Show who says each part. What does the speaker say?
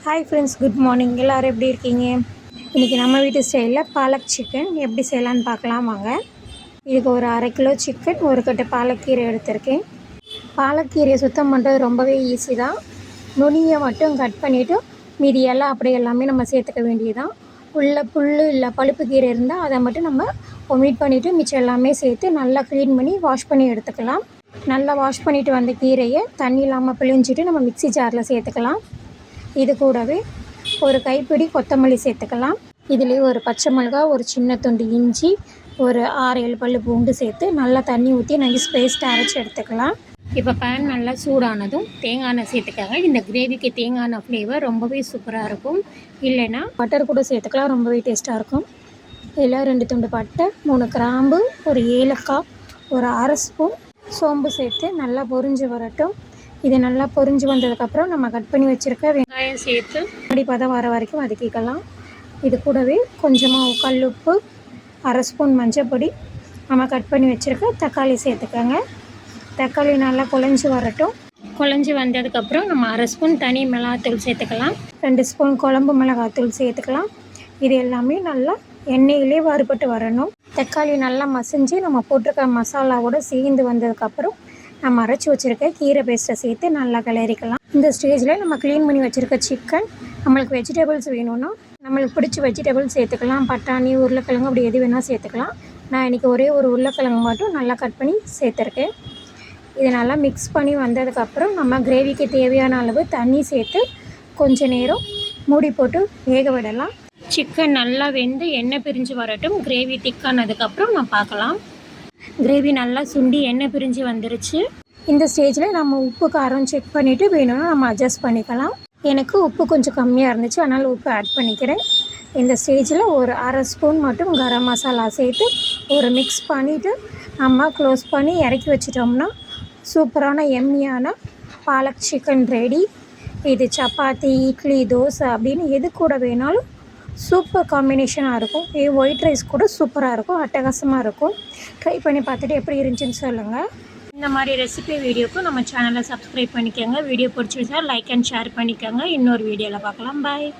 Speaker 1: Hi friends, good morning. எல்லோரும் எப்படி இருக்கீங்க? இன்றைக்கி நம்ம வீட்டு ஸ்டைலில் பாலக் சிக்கன் எப்படி செய்யலான்னு பார்க்கலாம் வாங்க. இதுக்கு ஒரு 1/2 கிலோ சிக்கன், ஒரு கட்டு பாலக்கீரை எடுத்திருக்கேன். பாலக்கீரையை சுத்தம் பண்ணுறது ரொம்பவே ஈஸி தான். நுனியை மட்டும் கட் பண்ணிவிட்டு மீதி எல்லாம் அப்படியே எல்லாமே நம்ம சேர்த்துக்க வேண்டியதுதான். உள்ள புல் இல்லை பழுப்பு கீரை இருந்தால் அதை மட்டும் நம்ம ஒமிட் பண்ணிவிட்டு மிச்சம் எல்லாமே சேர்த்து நல்லா க்ளீன் பண்ணி வாஷ் பண்ணி எடுத்துக்கலாம். நல்லா வாஷ் பண்ணிவிட்டு வந்த கீரையை தண்ணி இல்லாமல் பிழிஞ்சிட்டு நம்ம மிக்ஸி ஜாரில் சேர்த்துக்கலாம். இது கூடவே ஒரு கைப்பிடி கொத்தமல்லி சேர்த்துக்கலாம். இதுலேயே ஒரு பச்சை மிளகாய், ஒரு சின்ன துண்டு இஞ்சி, ஒரு 6-7 பல் பூண்டு சேர்த்து நல்லா தண்ணி ஊற்றி நைஸ் பேஸ்ட் அரைச்சி எடுத்துக்கலாம். இப்போ பேன் நல்லா சூடானதும் தேங்காய் எண்ணெய் சேர்த்துக்காங்க. இந்த கிரேவிக்கு தேங்காய் எண்ணெய் ஃப்ளேவர் ரொம்பவே சூப்பராக இருக்கும். இல்லைன்னா பட்டர் கூட சேர்த்துக்கலாம், ரொம்பவே டேஸ்ட்டாக இருக்கும். இதில் 2 துண்டு பட்டை, 3 கிராம்பு, ஒரு ஏலக்காய், ஒரு 1/2 ஸ்பூன் சோம்பு சேர்த்து நல்லா பொரிஞ்சு வரட்டும். இது நல்லா பொரிஞ்சு வந்ததுக்கப்புறம் நம்ம கட் பண்ணி வச்சுருக்க வெங்காயம் சேர்த்து அப்படி பதம் வர வரைக்கும் வதக்கிக்கலாம். இது கூடவே கொஞ்சமாக கல்லுப்பு, 1/2 ஸ்பூன் மஞ்சப்பொடி, நம்ம கட் பண்ணி வச்சுருக்க தக்காளி சேர்த்துக்கோங்க. தக்காளி நல்லா குழஞ்சி வரட்டும். குழஞ்சி வந்ததுக்கப்புறம் நம்ம 1/2 ஸ்பூன் தனி மிளகாத்தூள் சேர்த்துக்கலாம். 2 ஸ்பூன் குழம்பு மிளகாத்தூள் சேர்த்துக்கலாம். இது எல்லாமே நல்லா எண்ணெயிலே வறுபட்டு வரணும். தக்காளி நல்லா மசிஞ்சு நம்ம போட்டிருக்க மசாலாவோடு சேர்ந்து வந்ததுக்கப்புறம் நம்ம அரைச்சி வச்சுருக்க கீரை பேஸ்ட்டை சேர்த்து நல்லா கிளறிக்கலாம். இந்த ஸ்டேஜில் நம்ம க்ளீன் பண்ணி வச்சுருக்க சிக்கன், நம்மளுக்கு வெஜிடபிள்ஸ் வேணும்னா நம்மளுக்கு பிடிச்ச வெஜிடபிள்ஸ் சேர்த்துக்கலாம். பட்டாணி, உருளைக்கிழங்கு அப்படி எது வேணால் சேர்த்துக்கலாம். நான் இன்றைக்கி ஒரே ஒரு உருளைக்கிழங்கு மட்டும் நல்லா கட் பண்ணி சேர்த்துருக்கேன். இதை நல்லா மிக்ஸ் பண்ணி வந்ததுக்கப்புறம் நம்ம கிரேவிக்கு தேவையான அளவு தண்ணி சேர்த்து கொஞ்சம் நேரம் மூடி போட்டு வேக விடலாம். சிக்கன் நல்லா வெந்து எண்ணெய் பிரிஞ்சு வரட்டும். கிரேவி திக்கானதுக்கப்புறம் நான் பார்க்கலாம். கிரேவி நல்லா சுண்டி எண்ணெய் பிரிஞ்சு வந்துருச்சு. இந்த ஸ்டேஜில் நம்ம உப்பு காரம் செக் பண்ணிவிட்டு வேணும்னா நம்ம அட்ஜஸ்ட் பண்ணிக்கலாம். எனக்கு உப்பு கொஞ்சம் கம்மியாக இருந்துச்சு, அதனால் உப்பு ஆட் பண்ணிக்கிறேன். இந்த ஸ்டேஜில் ஒரு 1/2 ஸ்பூன் மட்டும் கரம் மசாலா சேர்த்து ஒரு மிக்ஸ் பண்ணிவிட்டு நம்ம க்ளோஸ் பண்ணி இறக்கி வச்சிட்டோம்னா சூப்பரான எம்மியான பாலக் சிக்கன் ரெடி. இது சப்பாத்தி, இட்லி, தோசை அப்படின்னு எது கூட வேணாலும் சூப்பர் காம்பினேஷனாக இருக்கும். ஒயிட் ரைஸ் கூட சூப்பராக இருக்கும், அட்டகாசமாக இருக்கும். ட்ரை பண்ணி பார்த்துட்டு எப்படி இருந்துச்சுன்னு சொல்லுங்கள். இந்த மாதிரி ரெசிபி வீடியோக்கு நம்ம சேனலை சப்ஸ்கிரைப் பண்ணிக்கோங்க. வீடியோ பிடிச்சிருந்தா லைக் அண்ட் ஷேர் பண்ணிக்கோங்க. இன்னொரு வீடியோவில் பார்க்கலாம். பாய்.